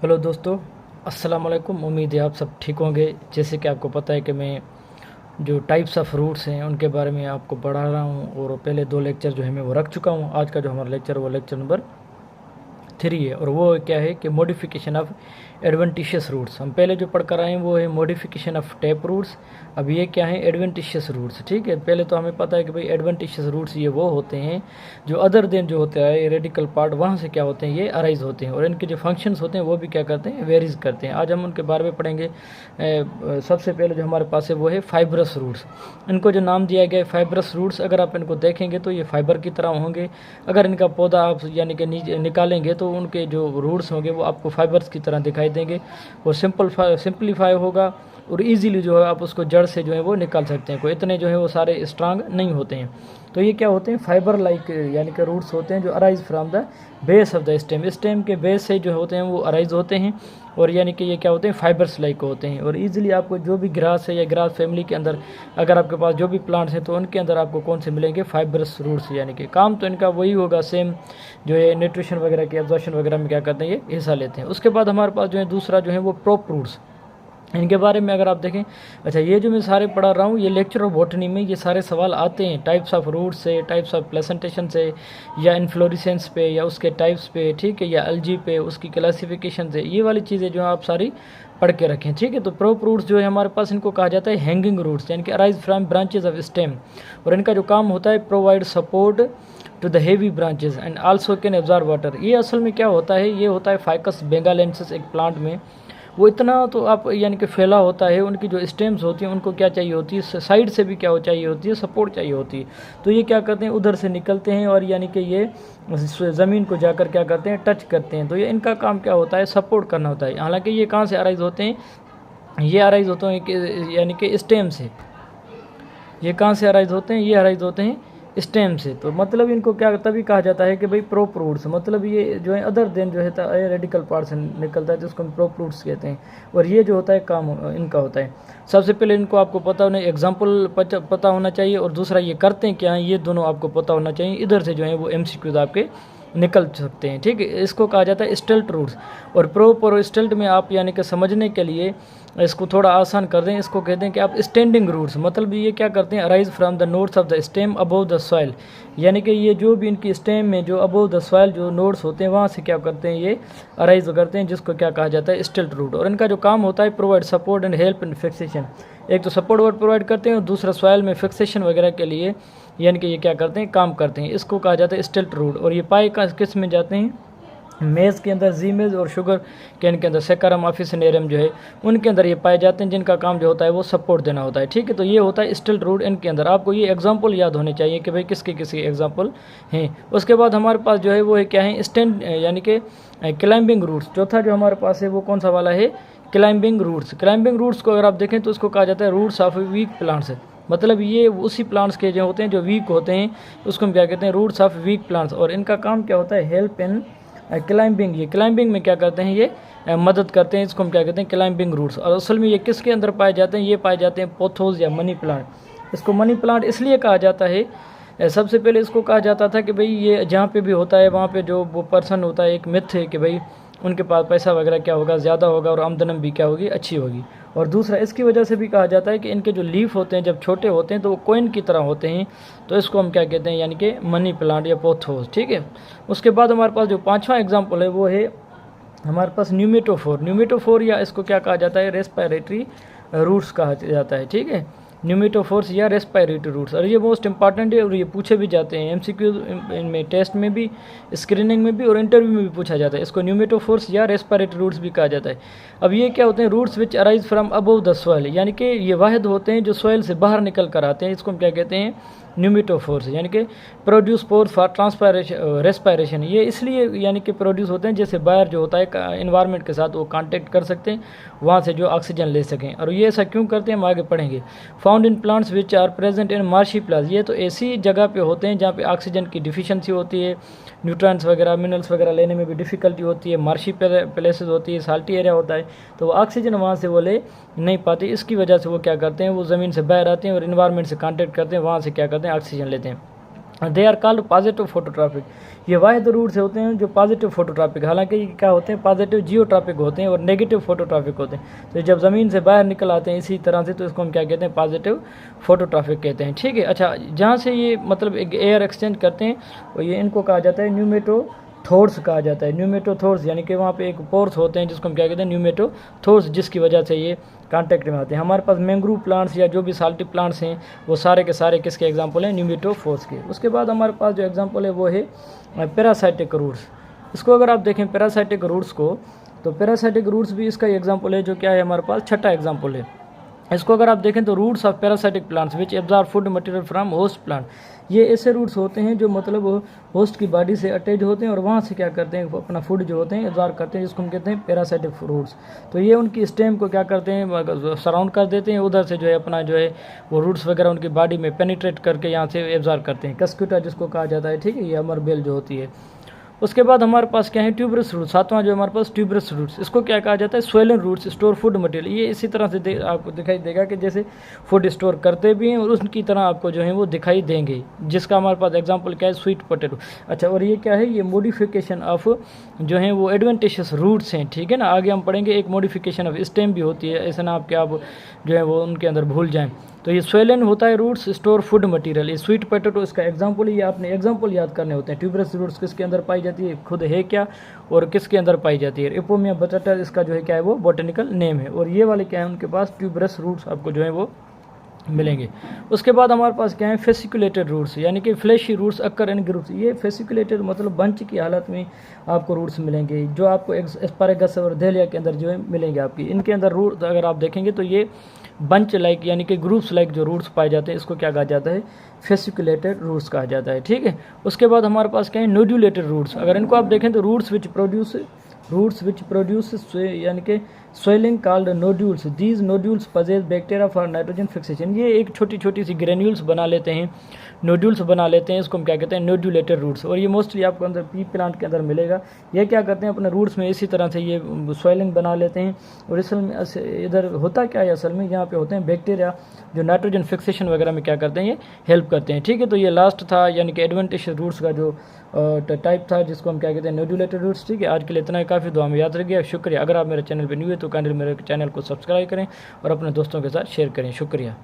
Hello दोस्तों, अस्सलाम वालेकुम। उम्मीद है आप सब ठीक होंगे। जैसे कि आपको पता है कि मैं जो टाइप्स ऑफ रूट्स हैं उनके बारे में आपको पढ़ा रहा हूँ और पहले 2 लेक्चर जो है मैं वो रख चुका हूँ। आज का जो हमारा लेक्चर वो लेक्चर नंबर 3 है और वो क्या है कि मॉडिफिकेशन ऑफ एडवेंटिशियस रूट्स। हम पहले जो पढ़ कर आए हैं वो है मॉडिफिकेशन ऑफ टैप रूट्स। अब ये क्या है, एडवेंटिशियस रूट्स। ठीक है, पहले तो हमें पता है कि भाई एडवेंटिशियस रूट्स ये वो होते हैं जो अदर देन जो होता है रेडिकल पार्ट, वहाँ से क्या होते हैं, ये अराइज होते हैं और इनके जो फंक्शंस होते हैं वो भी क्या करते हैं, वेरीज करते हैं। आज हम उनके बारे में पढ़ेंगे। सबसे पहले जो हमारे पास है वो है फाइब्रस रूट्स। इनको जो नाम दिया गया है फाइब्रस रूट्स, अगर आप इनको देखेंगे तो ये फाइबर की तरह होंगे। अगर इनका पौधा आप यानी कि निकालेंगे तो उनके जो रूट्स होंगे वो आपको फाइबर्स की तरह दिखाई देंगे। वो सिंपलीफाई होगा और इजीली जो है आप उसको जड़ से जो है वो निकाल सकते हैं। कोई इतने जो है वो सारे स्ट्रांग नहीं होते हैं। तो ये क्या होते हैं, फाइबर लाइक यानी कि रूट्स होते हैं जो arise from the base of the stem. Stem के बेस से जो होते हैं वो अराइज होते हैं और यानी कि ये क्या होते हैं, फाइबर्स लाइक होते हैं। और इजीली आपको जो भी ग्रास है या ग्रास फैमिली के अंदर अगर आपके पास जो भी प्लांट्स हैं तो उनके अंदर आपको कौन से मिलेंगे, फाइबरस रूट्स। यानी कि काम तो इनका वही होगा, सेम जो है न्यूट्रिशन वगैरह के एब्जॉर्प्शन वगैरह में क्या करते हैं, ये हिस्सा लेते हैं। उसके बाद हमारे पास जो है दूसरा जो है वो प्रोप रूट्स। इनके बारे में अगर आप देखें, अच्छा ये जो मैं सारे पढ़ा रहा हूँ ये लेक्चर ऑफ बॉटनी में ये सारे सवाल आते हैं, टाइप्स ऑफ रूट्स से, टाइप्स ऑफ प्लेसेंटेशन से, या इन्फ्लोरिसेंस पे, या उसके टाइप्स पे, ठीक है, या एलजी पे, उसकी क्लासिफिकेशन से। ये वाली चीज़ें जो आप सारी पढ़ के रखें, ठीक है। तो प्रोप रूट्स जो है हमारे पास, इनको कहा जाता है हैंगिंग रूट्स, यानी कि arise from branches of stem. और इनका जो काम होता है, provide support to the heavy branches and also can absorb water. ये असल में क्या होता है, ये होता है फाइकस बेंगालेंसिस एक प्लांट में। वो इतना तो आप यानी कि फैला होता है, उनकी जो स्टेम्स होती हैं उनको क्या चाहिए होती है, साइड से भी क्या हो चाहिए होती है, सपोर्ट चाहिए होती है। तो ये क्या करते हैं, उधर से निकलते हैं और यानी कि ये ज़मीन को जाकर क्या करते हैं, टच करते हैं। तो ये इनका काम क्या होता है, सपोर्ट करना होता है। हालांकि ये कहाँ से अराइज होते हैं, ये अराइज होते हैं कि यानी कि स्टेम से। ये कहाँ से अराइज होते हैं, ये अराइज होते हैं स्टेम से। तो मतलब इनको क्या तभी कहा जाता है कि भाई प्रोप रूट्स, मतलब ये जो है अदर देन जो है रेडिकल पार्ट से निकलता है तो उसको हम प्रोप रूट्स कहते हैं। और ये जो होता है काम इनका होता है। सबसे पहले इनको आपको पता होना, एग्जाम्पल पता होना चाहिए, और दूसरा ये करते हैं क्या, ये दोनों आपको पता होना चाहिए। इधर से जो है वो MCQs आपके निकल सकते हैं, ठीक है। इसको कहा जाता है स्टेल्ट रूट्स। और प्रोप और स्टेल्ट में आप यानी कि समझने के लिए इसको थोड़ा आसान कर दें, इसको कहते हैं कि आप स्टैंडिंग रूट्स। मतलब ये क्या करते हैं, arise from the nodes of the stem above the soil. यानी कि ये जो भी इनकी स्टेम में जो अबव द सॉइल जो नोड्स होते हैं वहाँ से क्या करते हैं, ये अराइज करते हैं, जिसको क्या कहा जाता है, स्टेल्ट रूट। और इनका जो काम होता है, provide support and help in fixation. एक तो सपोर्ट वर्ड प्रोवाइड करते हैं और दूसरा सॉइल में फिक्सेशन वगैरह के लिए यानी कि ये क्या करते हैं, काम करते हैं। इसको कहा जाता है स्टेल्ट रूट। और ये पाए का किस में जाते हैं, मेज़ के अंदर, जी मेज़ और शुगर कैन के अंदर, सेकारम ऑफिसिनेरियम जो है उनके अंदर ये पाए जाते हैं, जिनका काम जो होता है वो सपोर्ट देना होता है, ठीक है। तो ये होता है स्टेल्ट रूट इनके अंदर। आपको ये एग्जांपल याद होने चाहिए कि भाई किसके किसके एग्जांपल हैं। उसके बाद हमारे पास जो है वो है क्या है, स्टैंड यानी कि क्लाइंबिंग रूट्स। चौथा जो हमारे पास है वो कौन सा वाला है, क्लाइंबिंग रूट्स। क्लाइंबिंग रूट्स को अगर आप देखें तो उसको कहा जाता है रूट्स ऑफ वीक प्लांट्स। मतलब ये उसी प्लांट्स के जो होते हैं जो वीक होते हैं, उसको हम क्या कहते हैं, रूट्स ऑफ वीक प्लांट्स। और इनका काम क्या होता है, हेल्प इन क्लाइंबिंग। ये क्लाइंबिंग में क्या करते हैं, ये मदद करते हैं, इसको हम क्या कहते हैं, क्लाइंबिंग रूट्स। और असल में ये किसके अंदर पाए जाते हैं, ये पाए जाते हैं पोथोस या मनी प्लांट। इसको मनी प्लांट इसलिए कहा जाता है, सबसे पहले इसको कहा जाता था कि भाई ये जहाँ पे भी होता है वहाँ पे जो वो पर्सन होता है, एक मिथ है कि भाई उनके पास पैसा वगैरह क्या होगा, ज़्यादा होगा और आमदनी भी क्या होगी, अच्छी होगी। और दूसरा इसकी वजह से भी कहा जाता है कि इनके जो लीफ होते हैं जब छोटे होते हैं तो वो कोइन की तरह होते हैं, तो इसको हम क्या कहते हैं, यानी कि मनी प्लांट या पोथोस, ठीक है। उसके बाद हमारे पास जो 5वां एग्जाम्पल है वो है हमारे पास न्यूमेटोफोर। न्यूमेटोफोर या इसको क्या कहा जाता है, रेस्पिरेटरी रूट्स कहा जाता है, ठीक है। न्यूमेटोफोर्स या रेस्पिरेटरी रूट्स। और ये मोस्ट इंपॉर्टेंट है और ये पूछे भी जाते हैं MCQ में, टेस्ट में भी, स्क्रीनिंग में भी और इंटरव्यू में भी पूछा जाता है। इसको न्यूमेटोफोर्स या रेस्पिरेटरी रूट्स भी कहा जाता है। अब ये क्या होते हैं, roots which arise from above the soil. यानी कि ये वाहिद होते हैं जो सॉइल से बाहर निकल कर आते हैं, इसको हम क्या कहते हैं, न्यूमेटोफोर्स। यानी कि produce pore for transpiration respiration. ये इसलिए यानी कि प्रोड्यूस होते हैं जैसे बाहर जो होता है इन्वायरमेंट के साथ वो कांटेक्ट कर सकते हैं, वहाँ से जो ऑक्सीजन ले सकें। और ये ऐसा क्यों करते हैं हम आगे पढ़ेंगे। Found in plants which are present in marshy places. ये तो ऐसी जगह पे होते हैं जहाँ पे ऑक्सीजन की डिफिशियंसी होती है, न्यूट्रिएंट्स वगैरह मिनरल्स वगैरह लेने में भी डिफ़िकल्टी होती है, मार्शी प्लेसेस होती है, साल्टी एरिया होता है, तो वो ऑक्सीजन वहाँ से वो ले नहीं पाते। इसकी वजह से वो क्या करते हैं, वो ज़मीन से बाहर आते हैं और इन्वायरमेंट से कांटेक्ट करते हैं, वहाँ से क्या करते हैं, ऑक्सीजन लेते हैं। They are called positive phototropic. ये वाहिद रूट्स होते हैं जो पॉजिटिव फोटोट्रॉपिक, हालांकि ये क्या होते हैं, पॉजिटिव जियोट्रॉपिक होते हैं और नेगेटिव फोटोट्रॉपिक होते हैं। तो जब ज़मीन से बाहर निकल आते हैं इसी तरह से, तो इसको हम क्या कहते हैं, पॉजिटिव फोटोट्रॉपिक कहते हैं। ठीक है, अच्छा, जहाँ से ये मतलब एक एयर एक्सचेंज करते हैं, और ये इनको कहा जाता है न्यूमेटोथोर्स कहा जाता है। न्यूमेटोथोर्स यानी कि वहाँ पे एक पोर्स होते हैं जिसको हम क्या कहते हैं, न्यूमेटोथोर्स, जिसकी वजह से ये कांटेक्ट में आते हैं। हमारे पास मैंग्रोव प्लांट्स या जो भी साल्टी प्लांट्स हैं वो सारे के सारे किसके एग्जांपल हैं, न्यूमेटोफोर्स के। उसके बाद हमारे पास जो एग्जांपल है वो है पैरासाइटिक रूट्स। इसको अगर आप देखें पैरासाइटिक रूट्स को, तो पैरासाइटिक रूट्स भी इसका एग्जांपल है, जो क्या है हमारे पास छठा एग्जांपल है। इसको अगर आप देखें तो roots of parasitic plants which absorb food material from host plant. ये ऐसे रूट्स होते हैं जो मतलब होस्ट की बॉडी से अटैच होते हैं और वहाँ से क्या करते हैं, अपना फूड जो होते हैं एब्जॉर्ब करते हैं, जिसको हम कहते हैं पैरासाइटिक रूट्स। तो ये उनकी स्टेम को क्या करते हैं, सराउंड कर देते हैं, उधर से जो है अपना जो है वो रूट्स वगैरह उनकी बॉडी में पेनिट्रेट करके यहाँ से एब्जॉर्ब करते हैं। कस्क्यूटा जिसको कहा जाता है, ठीक है, ये अमर बेल जो होती है। उसके बाद हमारे पास क्या है, ट्यूबरस रूट्स। सातवां जो हमारे पास ट्यूबरस रूट्स, इसको क्या कहा जाता है, swollen roots store food material. ये इसी तरह से आपको दिखाई देगा कि जैसे फूड स्टोर करते भी हैं और उनकी तरह आपको जो है वो दिखाई देंगे, जिसका हमारे पास एग्जांपल क्या है, स्वीट पोटैटो। अच्छा, और ये क्या है, ये मॉडिफिकेशन ऑफ जो है वो एडवेंटेशियस रूट्स हैं। ठीक है ना, आगे हम पढ़ेंगे एक मॉडिफिकेशन ऑफ स्टेम भी होती है, ऐसा ना आपके आप जो है वो उनके अंदर भूल जाएँ। तो ये स्वेलन होता है रूट्स स्टोर फूड मटेरियल। ये स्वीट पोटैटो इसका एग्जांपल ही, ये आपने एग्जांपल याद करने होते हैं। ट्यूबरस रूट्स किसके अंदर पाई जाती है, खुद है क्या, और किसके अंदर पाई जाती है, इपोमिया बटाटा इसका जो है क्या है वो बॉटनिकल नेम है। और ये वाले क्या है, उनके पास ट्यूबरस रूट्स आपको जो है वो मिलेंगे। उसके बाद हमारे पास क्या है, फेसिकुलेटेड रूट्स, यानी कि fleshy roots occur in groups. ये फेसिकुलेटेड मतलब बंच की हालत में आपको रूट्स मिलेंगे, जो आपको एस्पारेगस और डेलिया के अंदर जो है मिलेंगे आपकी। इनके अंदर रूट अगर आप देखेंगे तो ये बंच लाइक यानी कि ग्रुप्स लाइक जो रूट्स पाए जाते हैं, इसको क्या कहा जाता है, फेसिकुलेटेड रूट्स कहा जाता है। ठीक है, उसके बाद हमारे पास क्या है, नोड्यूलेटेड रूट्स। अगर इनको आप देखें तो रूट्स विच प्रोड्यूस यानी कि swelling called nodules. These nodules possess bacteria for nitrogen fixation. ये एक छोटी छोटी सी ग्रेन्यूल्स बना लेते हैं, नोड्यूल्स बना लेते हैं, इसको हम क्या कहते हैं, नोड्यूलेटेड रूट्स। और ये मोस्टली आपको अंदर पी प्लांट के अंदर मिलेगा। ये क्या करते हैं, अपने रूट्स में इसी तरह से ये स्वेलिंग बना लेते हैं। और असल में इधर होता क्या है, असल में यहाँ पे होते हैं बैक्टीरिया जो नाइट्रोजन फिक्सेशन वगैरह में क्या करते हैं, ये हेल्प करते हैं। ठीक है, तो ये लास्ट था यानी कि एडवेंटेशियस रूट्स का जो टाइप था, जिसको हम क्या कहते हैं, नोड्यूलेटेड रूट्स। ठीक है, आज के लिए इतना ही काफ़ी, दुआ में याद रखिए। शुक्रिया। अगर आप मेरे चैनल पर न्यू है तो काइंडली मेरे चैनल को सब्सक्राइब करें और अपने दोस्तों के साथ शेयर करें। शुक्रिया।